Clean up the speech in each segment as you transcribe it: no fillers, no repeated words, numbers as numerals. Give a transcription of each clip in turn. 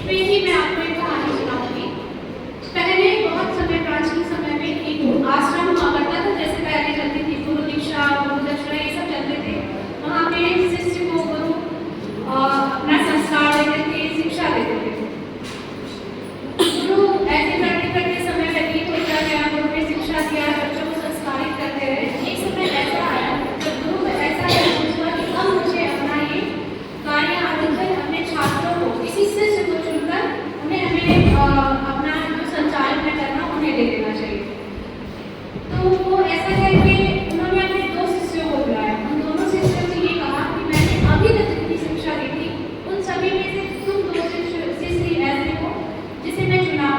पे ही मैं आपको एक कहानी सुनाऊंगी। पहले बहुत समय प्राचीन समय में एक आश्रम हुआ करता था, जैसे पहले चलती थी गुरु दीक्षा, गुरु दक्षिणा, ये सब चलते थे। वहाँ पे शिष्य को गुरु अपना संस्कार देते थे, शिक्षा देते थे। गुरु ऐसे करते करते समय व्यतीत होता गया, गुरु ने शिक्षा दिया, बच्चों को संस्कारित करते रहे। एक समय ऐसा आया जब गुरु को ऐसा महसूस हुआ कि अब मुझे अपना ये कार्य आरंभ कर अपने छात्रों को, इसी शिष्य को चुनकर हमें अपना जो संचालन में करना उन्हें दे देना चाहिए। तो वो ऐसा करके उन्होंने अपने दो शिष्यों को बुलाया। उन दोनों शिष्यों से ये कहा कि मैंने अभी तक जितनी शिक्षा दी थी उन सभी में से तुम दो शिष्य ऐसे हो जिसे मैं चुना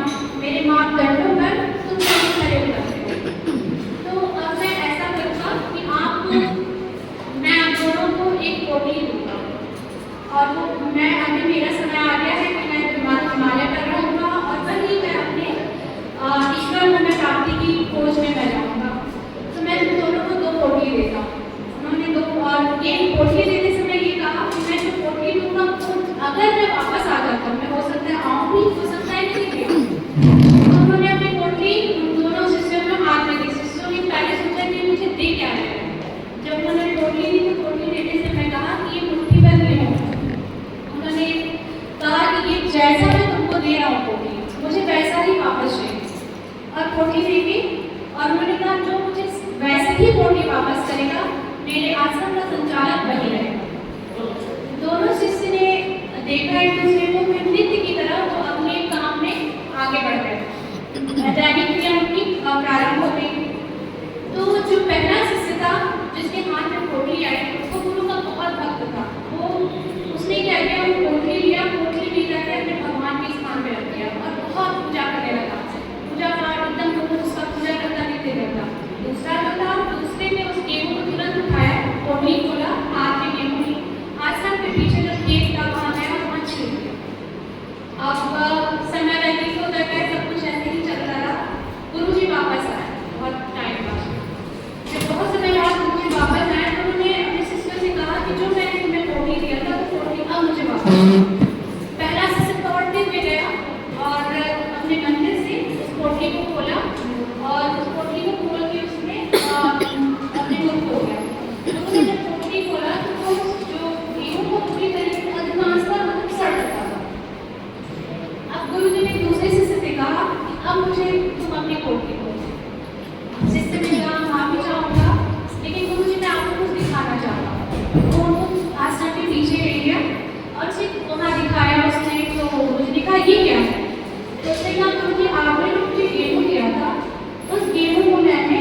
मेरे मापदंडों पर तुम सभी खरे उतरते हो। तो अब मैं ऐसा करूँगा कि मैं आप दोनों को एक पोटी दूंगा, और वो मैं अभी मेरा समय आ गया है कि मैं हिमालय पर रहूँगा और वही मैं अपने ईश्वर को मैं प्राप्ति की खोज में मैं जाऊँगा। तो मैं तुम दोनों को दो पोटी देता हूँ। उन्होंने दो, और ये पोटी देते समय ये कहा कि मैं जो पोटी दूंगा अगर मैं वापस आ जाता हूँ, मैं हो सकता है आऊँ भी, हो सकता है नहीं भी आऊँ। तो उन्होंने अपनी पोटी उन दोनों शिष्यों में हाथ में दी। शिष्यों ने पहले सोचा कि मुझे दे क्या रहे हैं। जब उन्होंने पोटी दी तो पोटी देने से मैं कहा कि ये मुट्ठी भर नहीं हो। उन्होंने कहा कि ये जैसा मैं तुमको दे रहा हूँ पोटी, मुझे वैसा ही वापस चाहिए, और पोटी देगी। और उन्होंने कहा जो मुझे वैसे ही पोटी वापस करेगा मेरे आश्रम का संचालक वही रहेगा। दोनों शिष्य ने देखा एक दूसरे को, फिर नित्य की तरह वो अपने काम में आगे बढ़ गए। दैनिक क्रिया उनकी प्रारंभ हो गई। तो जो पहला शिष्य था जिसके हाथ में पोटली आई, वो गुरु का बहुत भक्त था। वो उसने क्या किया, वो पोटली लिया, पोटली ले जाकर अपने भगवान के स्थान में रख दिया और बहुत पूजा करने लगा। पूजा पाठ एकदम गुरु उसका पूजा करता नित्य करता। दूसरा जो था, दूसरे ने उस गेहूं को तुरंत उठाया, पोटली खोला, हाथ में गेहूं ली, आश्रम के पीछे जो खेत था वहाँ गया और वहाँ छीन लिया। अब समय व्यतीत होता गया, सब कुछ ऐसे ही चलता रहा। गुरु जी वापस आए बहुत टाइम बाद। जब बहुत समय बाद गुरु जी वापस आए तो उन्होंने अपने शिष्यों से कहा कि जो मैंने तुम्हें पोटली दिया था वो पोटली अब मुझे वापस। पहला शिष्य दौड़ते हुए गया और अपने मंदिर से उस पोटली को खोला और उस पोटली को खोल के उसने अपने मुख को गया। उन्होंने जब पोटली खोला तो वो जो गेहूं को पूरी तरीके से अधिकांशतः मतलब सड़ चुका था। अब गुरु जी ने दूसरे शिष्य से कहा कि अब मुझे तुम अपनी पोटली खोलो। शिष्य ने कहा माफी चाहूँगा, लेकिन गुरु जी मैं आपको कुछ दिखाना चाहता हूँ। वो आश्रम के पीछे ले गया और सिर्फ वहाँ दिखाया उसने। तो गुरु जी ने कहा ये क्या है? तो उसने कहा गुरु जी आपने जो मुझे गेहूँ दिया था उस गेहूँ को मैंने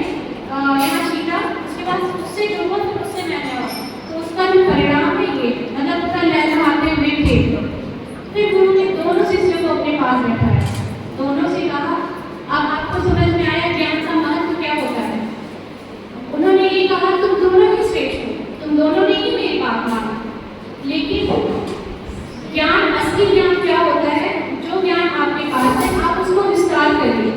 यहाँ छीटा, उसके बाद उससे जो हुआ फिर उससे मैंने तो उसका जो परिणाम है ये, मतलब उसका लहलहाते हुए खेत। फिर गुरु ने दोनों शिष्यों को अपने पास बैठाया, दोनों से कहा अब आपको समझ में आया ज्ञान का महत्व क्या होता है। उन्होंने ये कहा तुम दोनों ही श्रेष्ठ हो, तुम दोनों ने ही मेरी बात मानी, लेकिन ज्ञान, असली ज्ञान क्या होता है? जो ज्ञान आपके पास है आप उसको विस्तार करिए।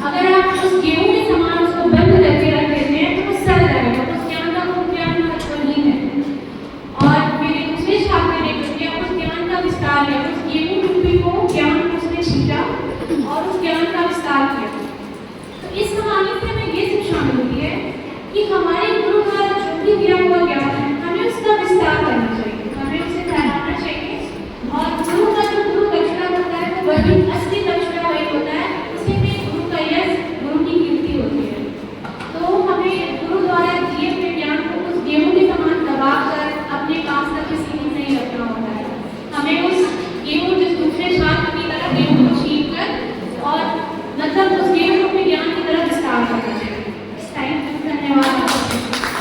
अगर आप उस गेहूं के समान उसको बंद करके रख देते हैं तो वो सड़ जाएगा, उस ज्ञान का वो ज्ञान महत्वहीन है। और मेरे दूसरे छात्र ने जो किया उस ज्ञान का विस्तार किया, उस गेहूं टुकड़ी को ज्ञान उसने छीटा और उस ज्ञान का विस्तार किया। तो इस कहानी से हमें ये शिक्षा मिलती है कि हमारे गुरु